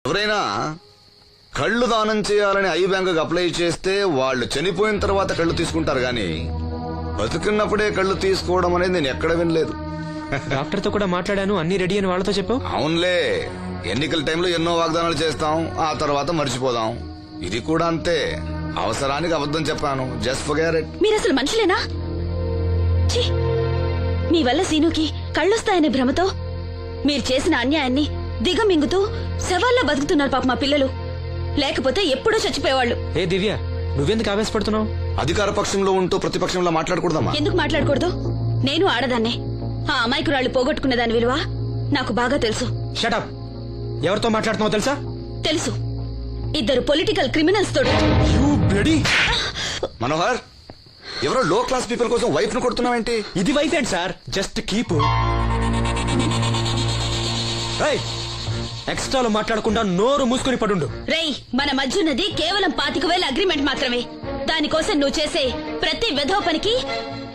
ఎవరైనా కళ్ళు దానం చేయాలని ఐ బ్యాంకుకి అప్లై చేస్తే వాళ్ళు చనిపోయిన తర్వాత కళ్ళు తీసుకుంటారు గాని బతుకున్నప్పుడే కళ్ళు తీసుకోవడం అనేది నేను ఎక్కడ వినలేదు. డాక్టర్ తో కూడా మాట్లాడాను, అన్ని రెడీ అని వాళ్ళతో చెప్పావు. అవునులే, ఎన్నికల టైంలో ఎన్నో వాగ్దానాలు చేస్తాం, ఆ తర్వాత మర్చిపోదాం. ఇది కూడా అంతే, అవసరానికి అబద్ధం చెప్పాను. Just forget it. మీరు అసలు మనుషులేనా? ఛీ! మీ వల్ల సీనుకి కళ్ళొస్తాయనే భ్రమతో మీరు చేసిన అన్యాయాన్ని దిగమింగుతూ శవాల్లో బతుకుతున్నారు పాప మా పిల్లలు. లేకపోతే ఎప్పుడూ చచ్చిపోయేవాళ్ళు. ఏ దివ్య, నువ్వెందుకు ఆవేశపడుతున్నావు? అధికార పక్షంలో ఉంటూ ప్రతిపక్షంలో మాట్లాడకూడదమ్మా. ఎందుకు మాట్లాడకూడదు? నేను ఆడదాన్నే. ఆ అమాయకురాళ్ళు పోగొట్టుకునే దాని విలువ నాకు బాగా తెలుసు. షటప్. ఎవరితో మాట్లాడుతున్నావు తెలుసా? తెలుసు. ఇద్దరు పొలిటికల్ క్రిమినల్స్ తోడు. మనోహర్, ఎవరో లో క్లాస్ పీపుల్ కోసం వైఫ్ ను కొడుతున్నావేంటి? ఇది వైఫ్ ఏంటి సార్? Just keep. ఎక్స్ట్రాలో మాట్లాడకుండా నోరు మూసుకుని పడుండు. రేయ్, మన మధ్య ఉన్నది కేవలం 25,000 అగ్రిమెంట్ మాత్రమే. దానికోసం నువ్వు చేసే ప్రతి వెధవ పనికి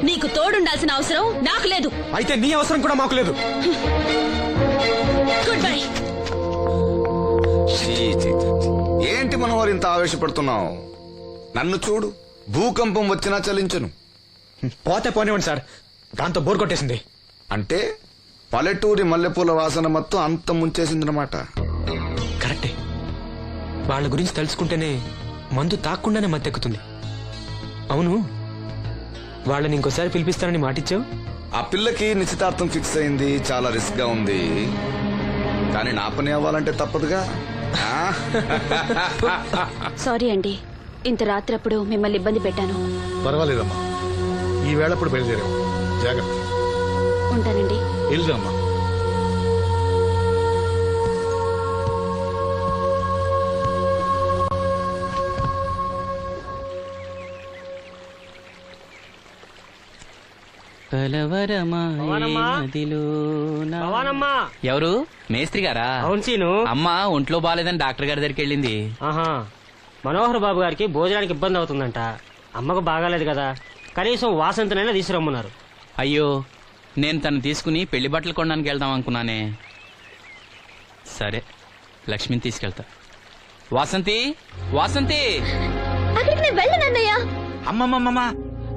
నీకు తోడుండాల్సిన అవసరం నాకు లేదు. అయితే నీ అవసరం కూడా మాకు లేదు. Good bye. ఏంటి మనోహర్ ఇంత ఆవేశపడుతున్నావు? నన్ను చూడు, భూకంపం వచ్చినా చలించను. పోతే పోనివ్వండి సార్, దాంతో బోర్ కొట్టేసింది. అంటే పల్లెటూరి మల్లెపూల వాసన మొత్తం అంత ముంచేసిందనమాట. కరెక్టే. వాళ్ళ గురించి తెలుసుకుంటేనే మందు తాక్కుండానే మత్తెక్కుతుంది. అవును, వాళ్ళని ఇంకోసారి పిలిపిస్తానని మాటిచ్చావు. ఆ పిల్లకి నిశ్చితార్థం ఫిక్స్ అయింది. చాలా రిస్క్ గా ఉంది, కానీ నా పని అవ్వాలంటే తప్పదుగా. సారీ అండి, ఇంత రాత్రప్పుడు మిమ్మల్ని ఇబ్బంది పెట్టాను. పర్వాలేదమ్మా, ఈ వేళప్పుడు బయలుదేరావు. జాగ్రత్త. ఉంటానండి. వెళ్దామా. ఎవరు? మేస్త్రి గారా? అవును సీను. అమ్మ ఒంట్లో బాలేదని డాక్టర్ గారి దగ్గరికి వెళ్ళింది. ఆహా, మనోహర్ బాబు గారికి భోజనానికి ఇబ్బంది అవుతుందంట. అమ్మకు బాగాలేదు కదా, కనీసం వాసంతనైనా తీసుకురమ్మన్నారు. అయ్యో, నేను తను తీసుకుని పెళ్లి బట్టలు కొనడానికి వెళ్దాం అనుకున్నానే. సరే, లక్ష్మిని తీసుకెళ్తా. వాసంతి, వాసంతి. అమ్మమ్మమ్మ,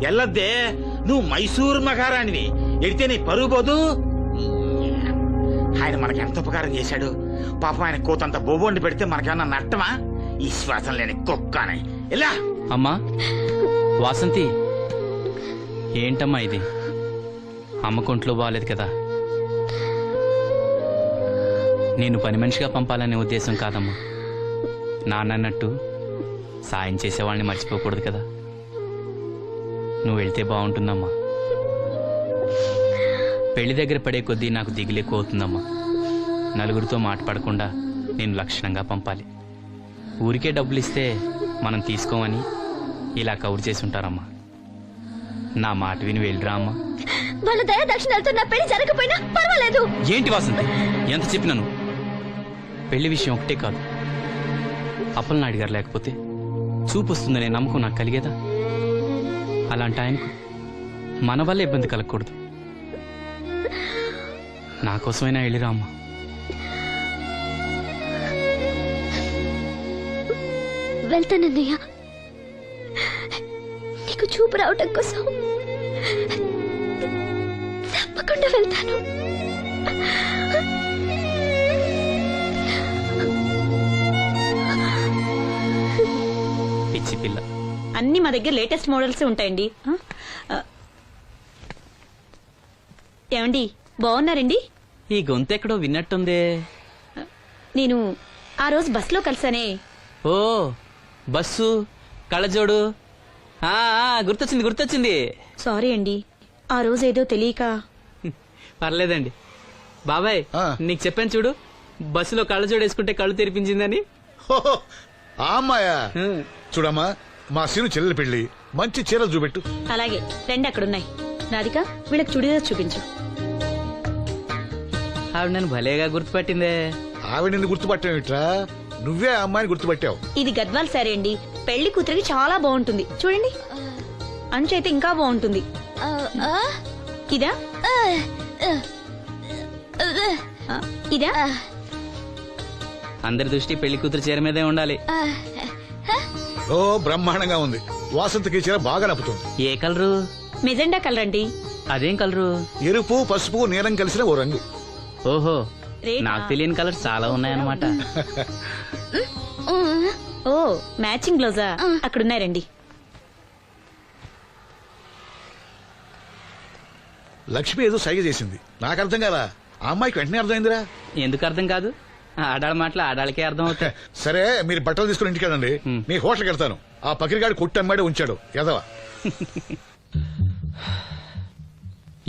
ఎల్లద్దే, నువ్వు మైసూరు మహారాణివి. ఎడితే నీ పరుగు పోదు. ఆయన మనకి ఎంత ఉపకారం చేశాడు. పాపం ఆయన కోతంత బొబొండి పెడితే మనకేమన్నా నట్టమా? ఈ శ్వాసం లేని కుక్కనే. ఇలా అమ్మా వాసంతి, ఏంటమ్మా ఇది? అమ్మకుంట్లో బాగాలేదు కదా. నేను పని మనిషిగా పంపాలనే ఉద్దేశం కాదమ్మా. నాన్నన్నట్టు సాయం చేసేవాళ్ళని మర్చిపోకూడదు కదా. నువ్వు వెళ్తే బాగుంటుందమ్మా. పెళ్లి దగ్గర పడే కొద్దీ నాకు దిగులు ఎక్కువ అవుతుందమ్మా. నలుగురితో మాట పడకుండా నేను లక్షణంగా పంపాలి. ఊరికే డబ్బులు ఇస్తే మనం తీసుకోమని ఇలా కవర్ చేసి ఉంటారమ్మా. నా మాట విని వెళ్ళిరా అమ్మా. వాళ్ళ దయ దక్షిణాలతో నా పెళ్లి జరగకపోయినా పర్వాలేదు. ఏంటి వాసంతి, ఎంత చెప్పినాను? పెళ్లి విషయం ఒకటే కాదు, అప్పలనాయుడు గారు లేకపోతే చూపు వస్తుందనే నమ్మకం నాకు కలిగేదా? అలాంటి ఆయనకు మన వల్ల ఇబ్బంది కలగకూడదు. నా కోసమైనా వెళ్ళిరా అమ్మా. వెళ్తానన్నయ్య, నీకు చూపు రావటం కోసం తప్పకుండా వెళ్తాను. పిచ్చి పిల్ల. అన్ని మా దగ్గర లేటెస్ట్ మోడల్స్ ఉంటాయండి. ఏమండి, బాగున్నారండి? ఈ గొంతు ఎక్కడో విన్నట్టుందే. నేను ఆ రోజు బస్సులో కలిసానే. ఓ, బస్సు, కళ్ళజోడు. గుర్తొచ్చింది గుర్తొచ్చింది. సారీ అండి, ఆ రోజు ఏదో తెలియక. పర్లేదండి బాబాయ్, నీకు చెప్పాను చూడు, బస్సులో కళ్ళజోడు వేసుకుంటే కళ్ళు తెరిపించిందని. ఆ అమ్మాయా? చూడమ్మా, మా సీను చెల్లెలి పెళ్లి, మంచి చీరలు చూపెట్టు. అలాగే, రెండు అక్కడున్నాయి. రాధిక, వీళ్ళకి చుడిదార్ చూపించు. ఆవిడ నన్ను భలేగా గుర్తుపట్టిందే. ఆవిడ నిన్ను గుర్తుపట్టావిట్రా? నువ్వే ఆ అమ్మాయిని గుర్తుపట్టావు. ఇది గద్వాల్ సారీ అండి, పెళ్లి కూతురికి చాలా బాగుంటుంది. చూడండి, అంచు అయితే ఇంకా బాగుంటుంది. ఇదా ఇదా అందరి దృష్టి పెళ్లి కూతురు చీర మీదే ఉండాలి. ఓ బ్రహ్మాండంగా ఉంది. వాసంతకి చీర బాగా నప్పుతుంది. ఏ కలరు? మెజెండా కలర్ అండి. అదేం కలరు? ఎరుపు, పసుపు, నీలం కలిసిన ఓ రంగు. ఓహో, రేటా? నాకు తెలియని కలర్స్ చాలా ఉన్నాయన్నమాట. ఓ మ్యాచింగ్ బ్లౌజా? అక్కడున్నాయి రండి. లక్ష్మి ఏదో సైగ చేసింది, నాకు అర్థం కాలా. ఆ అమ్మాయికి వెంటనే అర్థమైందిరా. ఎందుకు అర్థం కాదు? ఆడాళ్ళ మాటలు ఆడాళ్ళకే అర్థం అవుతాయి. సరే మీరు బట్టలు తీసుకుని ఇంటికి వెళ్ళండి. మీ హోటల్కి వెళ్తాను. ఆ పకిరిగాడు కొట్టి అమ్మాడే ఉంచాడు ఎదవా.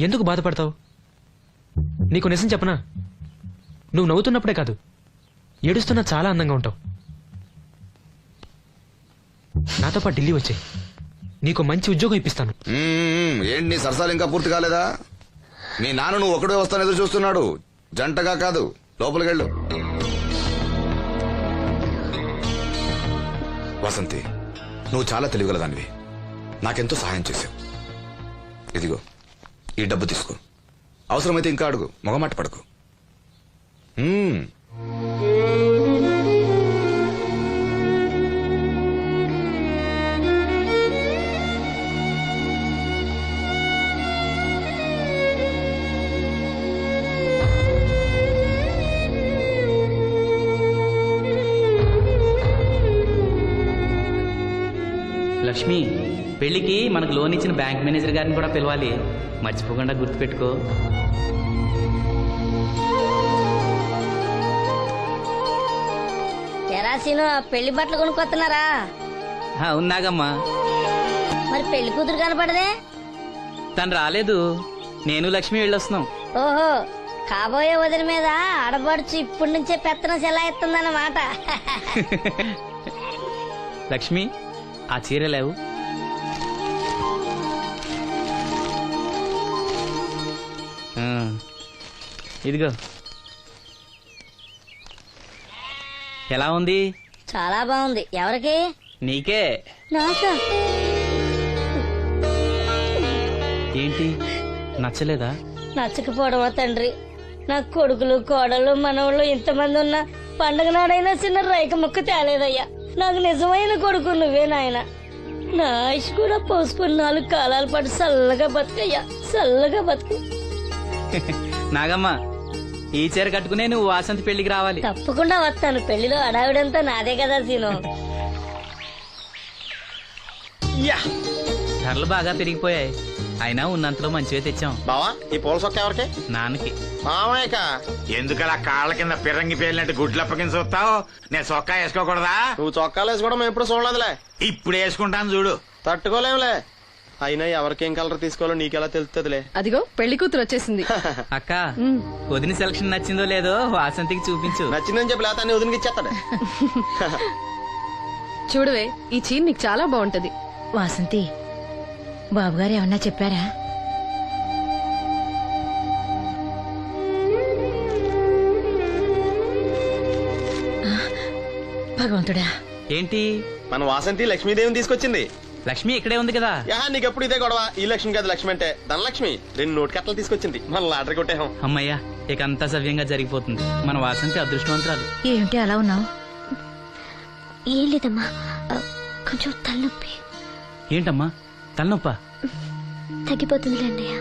ఎందుకు బాధపడతావు? నీకు నిజం చెప్పనా, నువ్వు నవ్వుతున్నప్పుడే కాదు, ఏడుస్తున్నా చాలా అందంగా ఉంటావు. నాతో పాటు ఢిల్లీ వచ్చాయి, నీకు మంచి ఉద్యోగం ఇప్పిస్తాను. ఏంటి నీ సరసాలు ఇంకా పూర్తి కాలేదా? మీ నాన్న నువ్వు ఒకడే వస్తాను ఎదురు చూస్తున్నాడు, జంటగా కాదు. లోపలికెళ్ళు. వసంతి, నువ్వు చాలా తెలివిగలదానివి. నాకెంతో సహాయం చేశావు. ఇదిగో ఈ డబ్బు తీసుకో. అవసరమైతే ఇంకా అడుగు, మొగమాట పడకు. లక్ష్మి, పెళ్లికి మనకు లోన్ ఇచ్చిన బ్యాంక్ మేనేజర్ గారిని కూడా పిలవాలి. మర్చిపోకుండా గుర్తుపెట్టుకో. ఎరాసీను పెళ్లి బట్టలు కొనుక్కొస్తున్నారా? ఉన్నాగమ్మా. మరి పెళ్లి కూతురు కనపడదే? తను రాలేదు, నేను లక్ష్మి వెళ్ళొస్తున్నాం. ఓహో, కాబోయే వదిన మీద ఆడబడుచు ఇప్పటి నుంచే పెత్తనం సెలాయిస్తుందన్నమాట. లక్ష్మి, ఆ చీర లేవు. ఇదిగో. ఎలా ఉంది? చాలా బాగుంది. ఎవరికి? నీకే. నాకా? ఏంటి, నచ్చలేదా? నచ్చకపోవడమా తండ్రి? నా కొడుకులు, కోడళ్ళు, మనవాళ్ళు ఇంతమంది ఉన్నా పండగ నాడైనా చిన్న రైక ముక్క తేలేదయ్యా. నాకు నిజమైన కొడుకు నువ్వే నాయన. నా ఆయుష్ కూడా పోసుకుని 4 కాలాల పాటు చల్లగా బతుకయ్యా, చల్లగా బతుకు. నాగమ్మ, ఈ చీర కట్టుకునే నువ్వు వాసంతి పెళ్లికి రావాలి. తప్పకుండా వస్తాను. పెళ్లిలో అడావిడంతా నాదే కదా సీను. ధరలు బాగా పెరిగిపోయాయి, అయినా ఉన్నంతలో మంచివే తెచ్చాం. బావా, ఈ పూల సొక్క ఎవరికి? నాన్నకి. మామయ్యక. ఎందుకలా కాళ్ళ కింద పిరంగి పేలినట్టు గుడ్లు అప్పకింద చూస్తావు? నేను చొక్కా వేసుకోకూడదా? నువ్వు చొక్కాలు వేసుకోవడం మేము ఎప్పుడు చూడలేదులే. ఇప్పుడు వేసుకుంటాను చూడు. తట్టుకోలేములే. అయినా ఎవరికేం కలర్ తీసుకోవాలో నీకెలా తెలుస్తుందిలే. అదిగో పెళ్లి కూతురు వచ్చేసింది. అక్క, వదిన సెలక్షన్ నచ్చిందో లేదో వాసంతికి చూపించు. నచ్చిందని చెప్పి లేత వదిలికి ఇచ్చేస్తాడు. చూడవే, ఈ చీర నీకు చాలా బాగుంటది. వాసంతి, బాబుగారు ఏమన్నా చెప్పారా? భగవంతుడా. ఏంటి? మన వాసంతి లక్ష్మీదేవిని తీసుకొచ్చింది. లక్ష్మి ఇక్కడే ఉంది కదా. యా, నీకెప్పుడు ఇదే గొడవ. ఈ లక్ష్మి కాదు, లక్ష్మి అంటే ధనలక్ష్మి. 2 నోటు కట్టలు తీసుకొచ్చింది. మన లాటరీ కొట్టేహం. అమ్మయ్యా, ఇక అంతా సవ్యంగా జరిగిపోతుంది. మన వాసంతి అదృష్టవంతురాలు. ఏమిటి అలా ఉన్నావు? ఏం లేదమ్మా, కొంచెం తలనొప్పి. ఏంటమ్మా, తలనొప్ప? తగ్గిపోతుంది అన్నయ్య.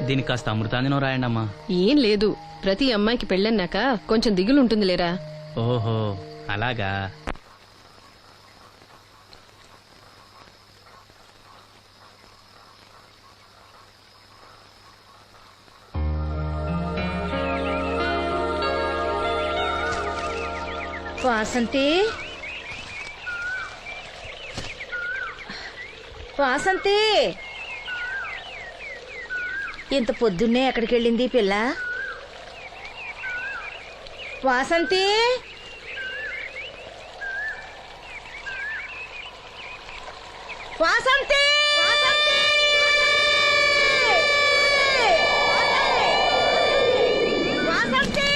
దీనికి కాస్త అమృతాంజనం రాయండి అమ్మా. ఏం లేదు, ప్రతి అమ్మాయికి పెళ్ళన్నాక కొంచెం దిగులు ఉంటుంది లేరా. ఓహో, అలాగా. వాసంతి, వాసంతి, ఇంత పొద్దున్నే ఎక్కడికి వెళ్ళింది పిల్ల? వాసంతి, వాసంతి, వాసంతి, వాసంతి.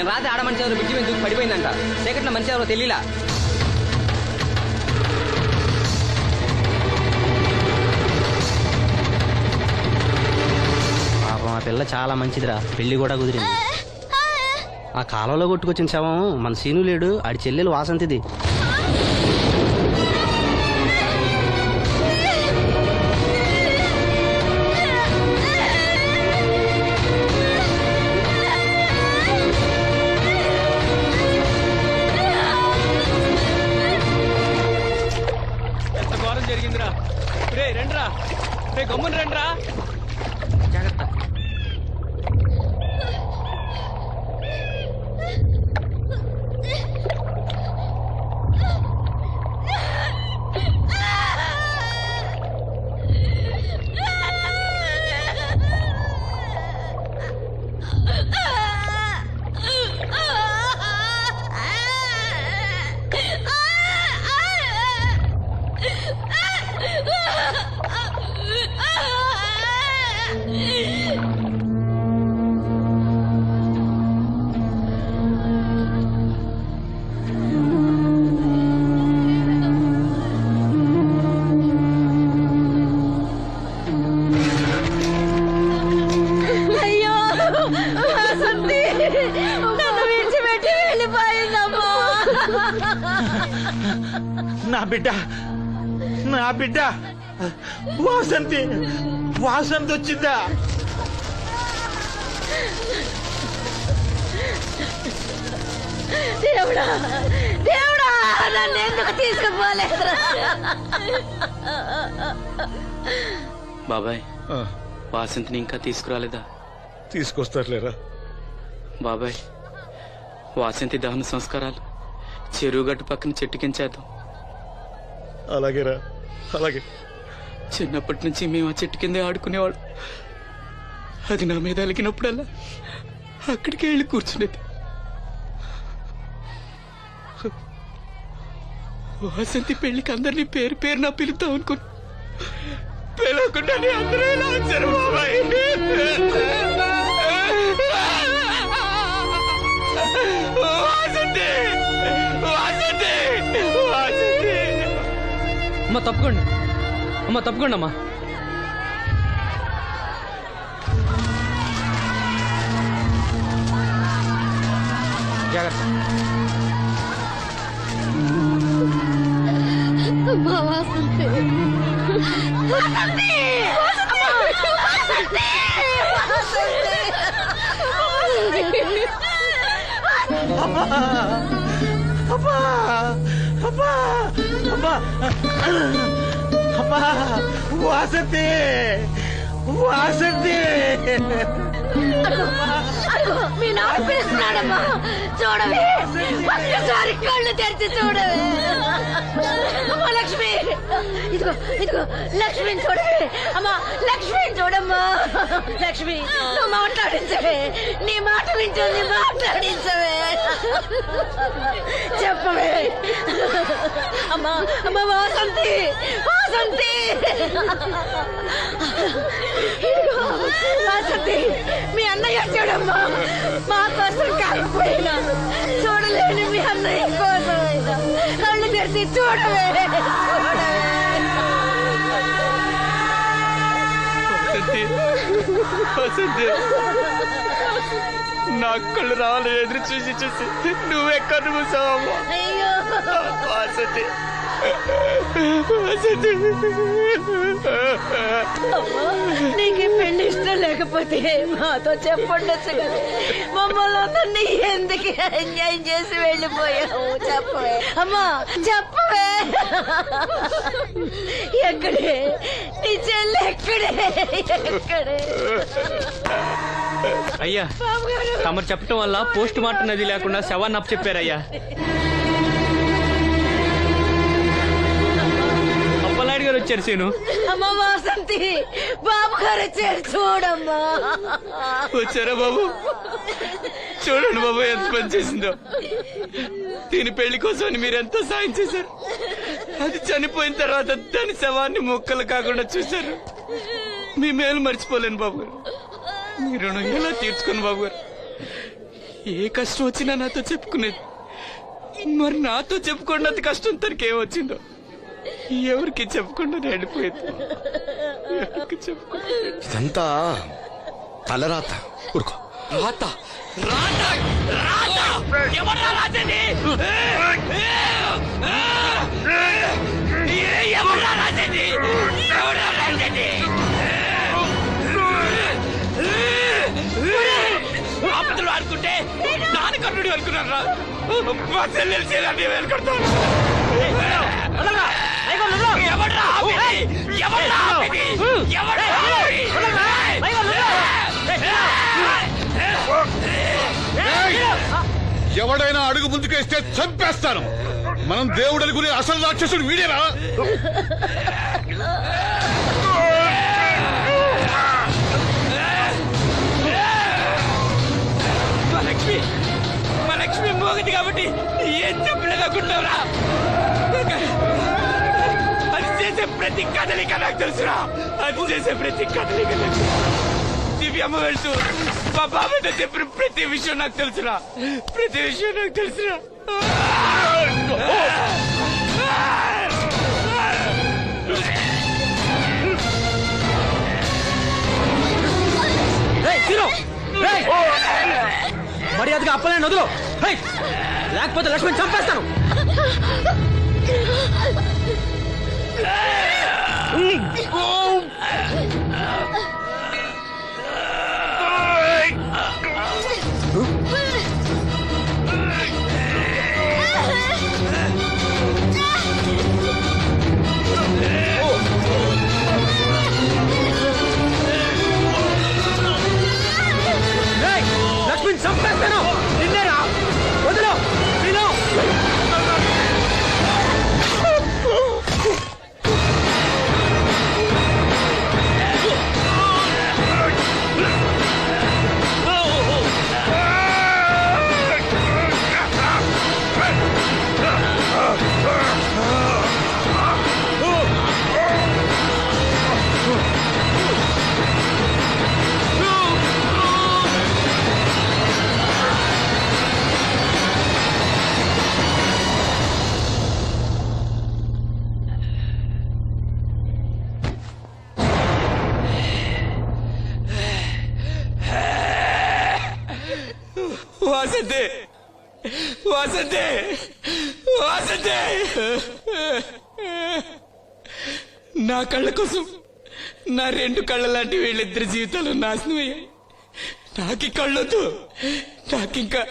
నేను రాత్రి ఆడ మనిషి ఎవరు బిడ్జి మీద దూకి పడిపోయిందంట. చీకట్లో మనిషి ఎవరో తెలియలా. పాపం ఆ పిల్ల చాలా మంచిదిరా, పెళ్లి కూడా కుదిరింది. ఆ కాలంలో కొట్టుకొచ్చిన శవం మన సీను లేడు, ఆడి చెల్లెలు వాసంతిది. ఎంత ఘోరం జరిగిందిరా. రే రండ్రా, రే గమ్మున రండ్రా. జాగ్రత్త. అయ్యో వాసంతి నన్ను విడిచిపెట్టి వెళ్ళిపోయిందమ్మా. నా బిడ్డ, నా బిడ్డ వాసంతి, వాసంతి వచ్చిందా? దేవుడా దేవుడా నన్ను ఎందుకు తీసుకుపోలేదురా? బాబాయ్, వాసంతిని ఇంకా తీసుకురాలేదా? తీసుకొస్తారులేరా. బాబాయ్, వాసంతి దహన సంస్కారాలు చెరువు గట్టు పక్కన చెట్టు కించేద్దాం. అలాగేరా, అలాగే. చిన్నప్పటి నుంచి మేము ఆ చెట్టు కిందే ఆడుకునేవాడు. అది నా మీద అలిగినప్పుడల్లా అక్కడికే వెళ్ళి కూర్చునేది. వాసంతి పెళ్లికి అందరినీ పేరు పేరున పిలుద్దాం అనుకుని పిలవకుండానే అందరూ ఇలా వచ్చారు బాబాయ్. వాసంతి, వాసంతి, వాసంతి. అమ్మ తప్పుకోండి, అమ్మ తప్పుకోండి అమ్మా. జాగ్రత్త. అమ్మా వాసంతి, వాసంతి, వాసంతి, అమ్మా, అమ్మా, అమ్మా, అమ్మా, అమ్మా, వాసంతి, వాసంతి. అదిగో మీ నాన్న పిలుస్తున్నాడమ్మా, చూడవే, ఒక్కసారి కళ్ళు తెరిచి చూడవే. అమ్మా లక్ష్మి, ఇదిగో ఇదిగో లక్ష్మిని చూడవే. అమ్మా లక్ష్మిని చూడమ్మా. లక్ష్మి నువ్వు మాట్లాడించవే, నీ మాట వింటుంది, మాట్లాడించవే, చెప్పవే. అమ్మా అమ్మా వాసంతి, వాసంతి, ఇదిగో వాసంతి, మీ అన్నయ్య చూడమ్మా. మా కోసం కాకపోయినా చూడలేని మీ అన్నయ్య కోసమైనా కళ్ళు తెరిచి చూడవే, చూడవే. వసంతి, నా కళ్ళు రావాలి ఎదురు చూసి చూసి నువ్వెక్కడ మూసావమ్మా. అయ్యో వసంతి, వసంతి. అమ్మా, నీకు పెళ్లి ఇష్టం లేకపోతే మాతో చెప్పండొచ్చు కదా. మమ్మల్ని అందరినీ ఎందుకు ఎంజాయ్ చేసి వెళ్ళిపోయావు? చెప్పవే అమ్మా, చెప్పవే. ఎక్కడే నీ చెల్లి? ఎక్కడే ఎక్కడే? అయ్యా, తమరు చెప్పటం వల్ల పోస్ట్ మార్టం నది లేకుండా శవాన్ని అప్పచెప్పారయ్యా. అప్పలాడి గారు వచ్చారు సీను. అమ్మ వాసంతి, బాబు గారు వచ్చారు చూడమ్మా. వచ్చారా బాబు? చూడండి బాబు ఎంత పని చేసిందో. దీని పెళ్లి కోసం మీరెంతో సాయం చేశారు. అది చనిపోయిన తర్వాత దాని శవాన్ని ముక్కలు కాకుండా చూశారు. మీ మేలు మర్చిపోలేను బాబు గారు. మీ రుణం ఎలా తీర్చుకోను బాబు గారు. ఏ కష్టం వచ్చినా నాతో చెప్పుకునేది. మరి నాతో చెప్పుకున్నంత కష్టం తనకి ఏమొచ్చిందో ఎవరికి చెప్పకుండా వెళ్ళిపోయింది. ఎవరికి చెప్పకుండా ఇదంతా తలరాత. ఊరుకో. రాత రాత రాత ఎవరా రాజని? ఎవరా రాజని? ఎవరా రాజని? ఆపదలు ఆడుకుంటే నాన్న కర్ణుడు అనుకున్నారా? మా చెల్లెలు చేయాలని వెళ్ళుకుంటాను. ఎవడ్రా ఆపేది? ఎవడ్రా ఆపేది? ఎవడ్రా ఆపేది? ఎవడైనా అడుగు ముందుకేస్తే చంపేస్తాను. మనం దేవుడు అనుకునే అసలు రాక్షసుడు వీడేరా? మా లక్ష్మి మోగది కాబట్టి ఏం చెప్పలేదనుకుంటావురా? అది చేసే ప్రతి కదలిక నాకు తెలుసురా. అది చేసే ప్రతి కదలిక నాకు తెలుసు. దివ్యమ్మ వెళ్తూ మా బాబాయ్తో చెప్పిన ప్రతి విషయం నాకు తెలుసురా. ప్రతి విషయం నాకు తెలుసురా. మర్యాదగా అప్పలేని వదులు, లేకపోతే లక్ష్మణ్ చంపేస్తాను. లక్ష్మణ్ చంపేస్తాను. నిన్నేరా వదులు. వాసంతే వాసంతే వాసంతే, నా కళ్ళ కోసం నా రెండు కళ్ళ లాంటి వీళ్ళిద్దరి జీవితాలు నాశనం అయ్యాయి. నాకి కళ్ళొద్దు. నాకింకా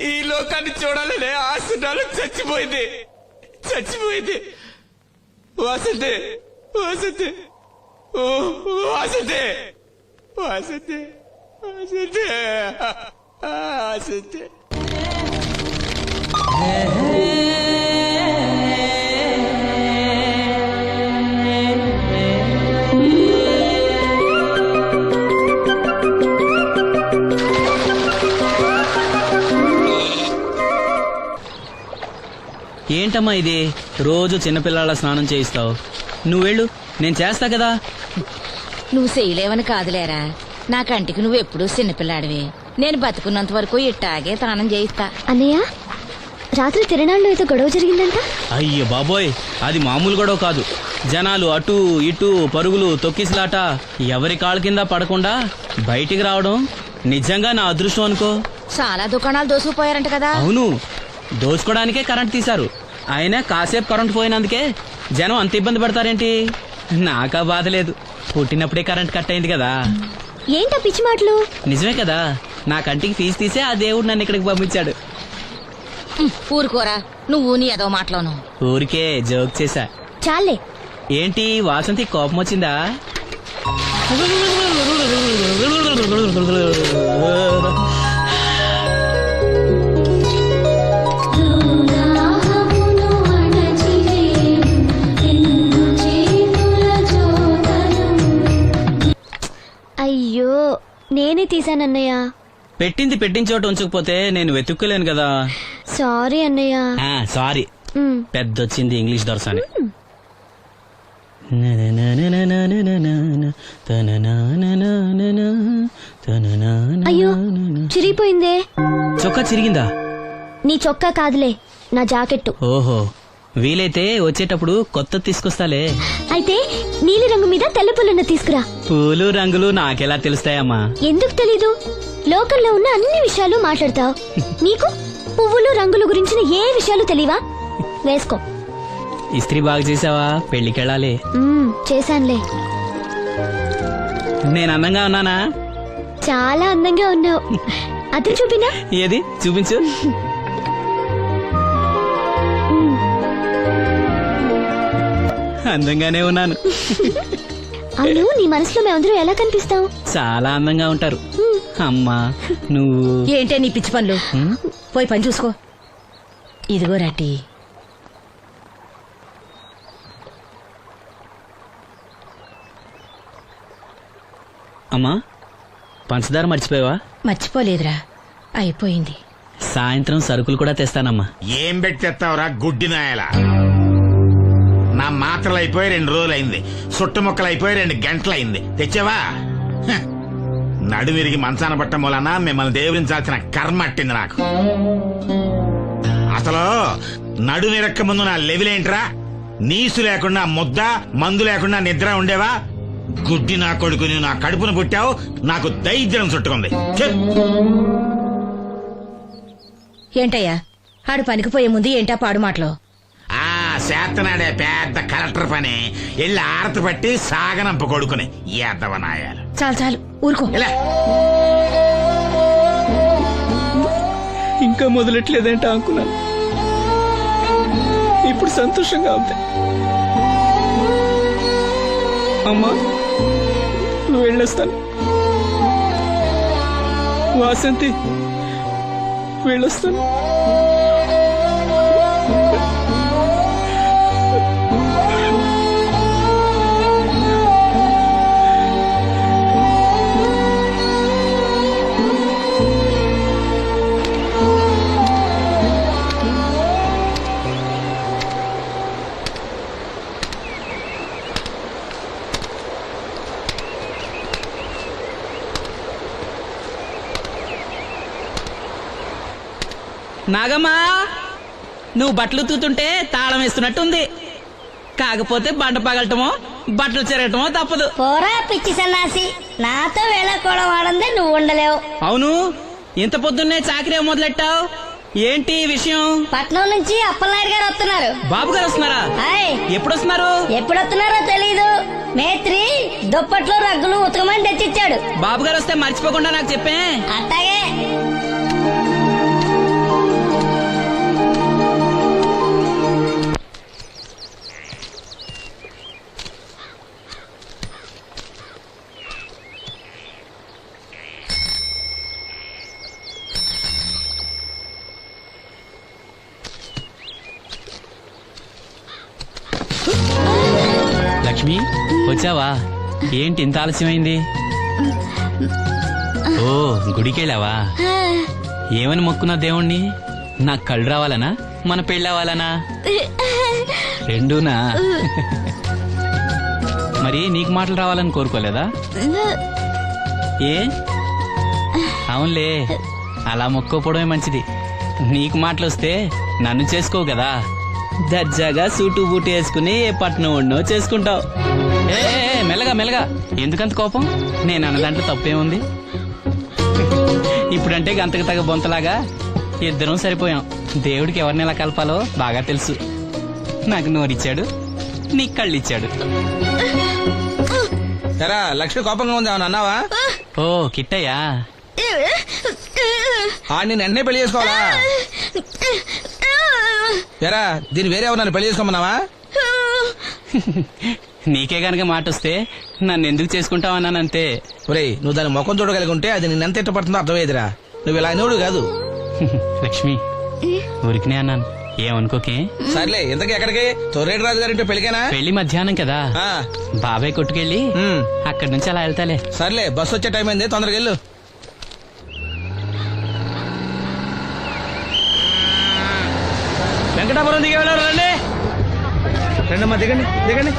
ఈ లోకాన్ని చూడాలనే ఆశ నాలో చచ్చిపోయింది. చచ్చిపోయింది. వాసంతే వాసంతే ఓ వాసంతే వాసంతే వాసంతే వాసంతే. ఏంటమ్మా ఇది? రోజు చిన్నపిల్లల స్నానం చేయిస్తావు. నువ్వెళ్ళు, నేను చేస్తా కదా. నువ్వు చేయలేవని కాదులేరా, నా కంటికి నువ్వెప్పుడూ చిన్నపిల్లాడివి. నేను బతుకున్నంత వరకు ఇట్టాగే తానం చేయిస్తా. అన్నయ్య, రాత్రి తిరణాల్లో ఏదో గొడవ జరిగిందంట. అయ్యో బాబోయ్, అది మామూలు గొడవ కాదు. జనాలు అటు ఇటు పరుగులు, తొక్కిసలాట. ఎవరి కాళ్ళ కింద పడకుండా బయటికి రావడం నిజంగా నా అదృష్టం అనుకో. చాలా దుకాణాలు దోసుకుపోయారంట కదా. అవును, దోచుకోవడానికే కరెంట్ తీశారు. అయినా కాసేపు కరెంట్ పోయినందుకే జనం అంత ఇబ్బంది పడతారేంటి? నాకా బాధ లేదు, పుట్టినప్పుడే కరెంట్ కట్ అయింది కదా. ఏంటా పిచ్చి మాటలు? నిజమే కదా, నా కంటికి ఫీజు తీసే ఆ దేవుడు నన్ను ఇక్కడికి పంపించాడు. ఊరుకోరా, నువ్వు నీ ఏదో మాటలోను. ఊరికే జోక్ చేశా. చాలే. ఏంటి వాసంతి, కోపం వచ్చిందా? అయ్యో, నేనే తీసానన్నయ్య. పెట్టింది పెట్టిన చోట ఉంచకపోతే నేను వెతుక్కోలేను కదా. సారీ అన్నయ్య. సారీ. పెద్దొచ్చింది ఇంగ్లీష్ దొరసాని. అయ్యో, చిరిగిపోయిందే. చొక్కా చిరిగిందా? నీ చొక్కా కాదులే, నా జాకెట్టు. ఓహో, వీలైతే వచ్చేటప్పుడు కొత్త తీసుకొస్తాలే. అయితే నీలి రంగు మీద తెల్ల పుల్లన్న తీసుకురా. పూలు రంగులు నాకెలా తెలుస్తాయమ్మా? ఎందుకు తెలీదు? లోకల్లో ఉన్న అన్ని విషయాలు మాట్లాడతావు. నీకు పువ్వులు రంగుల గురించిన ఏ విషయాలు తెలియవా? వేసుకో. ఇస్త్రీ బాగా చేసావా? పెళ్లికెళ్ళాలి. చేశానులే. నేను అందంగా ఉన్నానా? చాలా అందంగా ఉన్నావు. అది చూపినా? ఏది చూపించు. అందంగానే ఉన్నాను. అవును, నీ మనసులో మేమందరూ ఎలా కనిపిస్తావు? చాలా అందంగా ఉంటారు. అమ్మా నువ్వు ఏంటే నీ పిచ్చి పనులు? పోయి పని చూసుకో. ఇదిగో రాటి. అమ్మా, పంచదార మర్చిపోయావా? మర్చిపోలేదురా, అయిపోయింది. సాయంత్రం సరుకులు కూడా తెస్తానమ్మా. ఏం పెట్టేస్తావురా గుడ్డి నాయల? నా మాత్రలు అయిపోయి 2 రోజులైంది, సుట్టుముక్కలు అయిపోయి 2 గంటలైంది. తెచ్చావా? హ. నడుమిరిగి మంచాన పట్ట మూలన మిమ్మల్ని దేవురించాల్సిన కర్మ అట్టింది నాకు. అసలు నడుమిరక్క ముందు నా లెవెలేంట్రా? నీసు లేకుండా ముద్ద, మందు లేకుండా నిద్ర ఉండేవా? గుడ్డి నా కొడుకుని నా కడుపును పుట్టావు, నాకు దైద్యం చుట్టుకుంది. ఏంటయ్యా ఆడు పనికి పోయే ముందు ఏంటా పాడు మాటలు? ఆ చేతనాడే పెద్ద కలెక్టర్ పని ఎల్లి ఆరతి పట్టి సాగనంప కొడుకుని ఎద్దవనాయాలు. చాలు చాలు ఊరుకో. ఇంకా మొదలెట్లేదంటే అనుకున్నాను. ఇప్పుడు సంతోషంగా ఉంది. అమ్మా వెళ్ళొస్తాను. వాసంతి వెళ్ళొస్తాను. నాగమ్మా, నువ్వు బట్టలు తూతుంటే తాళం వేస్తున్నట్టుంది. కాకపోతే బండ పగలటమో బట్టలు చెరగటమో తప్పదు. పోరా పిచ్చి సన్నాసి, నాతో వేళకోవడం వాడందే నువ్వు ఉండలేవు. అవును, ఇంత పొద్దున్నే చాకరీ మొదలెట్టావు, ఏంటి విషయం? పట్నం నుంచి అప్పలనాయుడు గారు వస్తున్నారు. బాబు గారు వస్తున్నారా? ఎప్పుడు వస్తున్నారు? ఎప్పుడు వస్తున్నారో తెలీదు. మేత్రి దుప్పట్లు రగ్గులు ఉతకమని తెచ్చిచ్చాడు. బాబు గారు వస్తే మర్చిపోకుండా నాకు చెప్పే. అట్టాగే. లక్ష్మి వచ్చావా? ఏంటి ఇంత ఆలస్యమైంది? ఓ గుడికెళ్ళావా? ఏమని మొక్కున్నా దేవుణ్ణి? నాకు కళ్ళు రావాలనా, మన పెళ్ళవాలనా? రెండూనా? మరి నీకు మాటలు రావాలని కోరుకోలేదా? ఏ అవునులే, అలా మొక్కోపోవడమే మంచిది. నీకు మాటలు వస్తే నన్ను చేసుకోవు కదా. దర్జాగా సూటు బూటు వేసుకుని ఏ పట్నం ఉండో చేసుకుంటావు. ఏ మెల్లగా మెల్లగా, ఎందుకంత కోపం? నేను అన్న దాంట్లో తప్పేముంది? ఇప్పుడంటే గంతకు తగ్గ బొంతలాగా ఇద్దరం సరిపోయాం. దేవుడికి ఎవరిని ఎలా కలపాలో బాగా తెలుసు. నాకు నోరిచ్చాడు, నీకు కళ్ళు ఇచ్చాడు. లక్ష్మి కోపంగా ఉంది, ఏమన్నా అన్నావా? ఓ కిట్టయ్యా, నేను వెంటనే పెళ్లి చేసుకోవాలా? ఎరా దీన్ని వేరే ఎవరు పెళ్లి చేసుకోమన్నావా? నీకే గనక మాట వస్తే నన్ను ఎందుకు చేసుకుంటావన్నానంతే. ఒరేయ్, నువ్వు దాని ముఖం చూడగలిగి ఉంటే అది నిన్నెంత ఇష్టపడుతుందో అర్థమయ్యేదిరా. నువ్వు ఇలా అయినోడు కాదు. లక్ష్మి ఊరికినే అన్నాను, ఏమనుకోకే. సర్లే, ఇంతకీ ఎక్కడికి? తొర్రేటి రాజు గారింటే పెళ్ళికేనా? పెళ్లి మధ్యాహ్నం కదా, బాబాయ్ కొట్టుకెళ్ళి అక్కడి నుంచి అలా వెళ్తాలే. సర్లే, బస్సు వచ్చే టైం అయింది, తొందరగా వెళ్ళు. వెంకటాపురం దిగే వెళ్ళారు. రండి రండమ్మా, దిగండి దిగండి.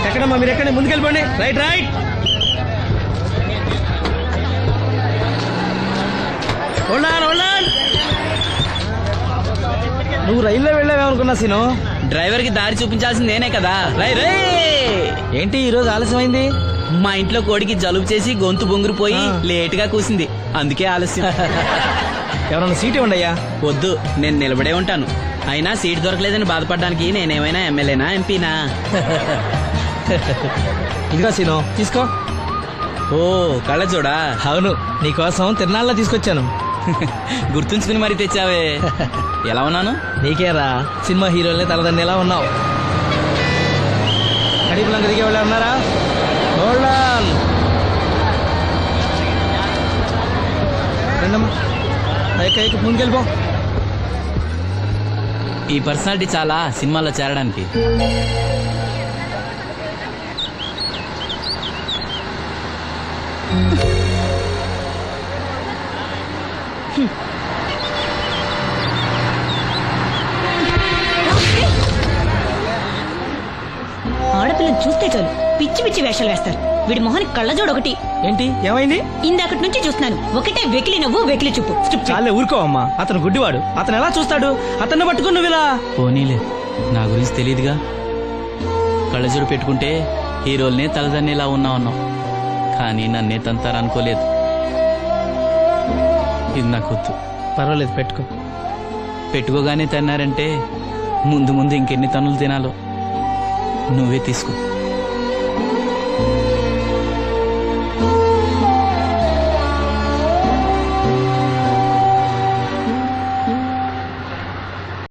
ఎక్కడమ్మా మీరు? ఎక్కండి, ముందుకెళ్ళిపోండి. Right right. నువ్వు రైల్లో వెళ్ళావేమనుకున్నా సీను. డ్రైవర్ కి దారి చూపించాల్సింది నేనే కదా. రై రే ఏంటి ఈ రోజు ఆలస్యమైంది? మా ఇంట్లో కోడికి జలుబు చేసి గొంతు బొంగురుపోయి లేట్ గా కూసింది, అందుకే ఆలస్యం. ఎవరన్నా సీట్ ఇవ్వండి అయ్యా. వద్దు, నేను నిలబడే ఉంటాను. అయినా సీట్ దొరకలేదని బాధపడడానికి నేనేమైనా ఎమ్మెల్యేనా ఎంపీనా? ఇదిగో సీను తీసుకో. ఓ కళ్ళజోడా? అవును, నీకోసం తిరునాళ్ళ తీసుకొచ్చాను. గుర్తుంచుకుని మరి తెచ్చావే. ఎలా ఉన్నాను? నీకేరా సినిమా హీరోలే తలదండి ఎలా ఉన్నావు. కడిపులంక దిగే వాళ్ళు ఉన్నారా? రండమ్మా, ముందుకెళ్ళిపో. ఈ పర్సనాలిటీ చాలా సినిమాలో చేరడానికి. ఆడపిల్లని చూస్తే చాలు పిచ్చి పిచ్చి వేషాలు వేస్తారు. వీడి మొహానికి కళ్ళజోడు ఒకటి. ఏంటి ఏమైంది? ఇందాకటి నుంచి చూస్తున్నాను, ఒకటే వెకిలి నవ్వు వెకిలి చూపు. చాలే ఊరుకో అమ్మా, అతను గుడ్డివాడు. అతను ఎలా చూస్తాడు? అతన్ని పట్టుకుని నువ్వు ఇలా. పోనీలే, నా గురించి తెలియదుగా. కళ్ళజోడు పెట్టుకుంటే హీరోల్నే తలదన్నేలా ఉన్నావు, కానీ నన్నే తంతారనుకోలేదు. ఇది నాకు వద్దు. పర్వాలేదు, పెట్టుకో. పెట్టుకోగానే తిన్నారంటే ముందు ముందు ఇంకెన్ని తన్నులు తినాలో నువ్వే తీసుకో.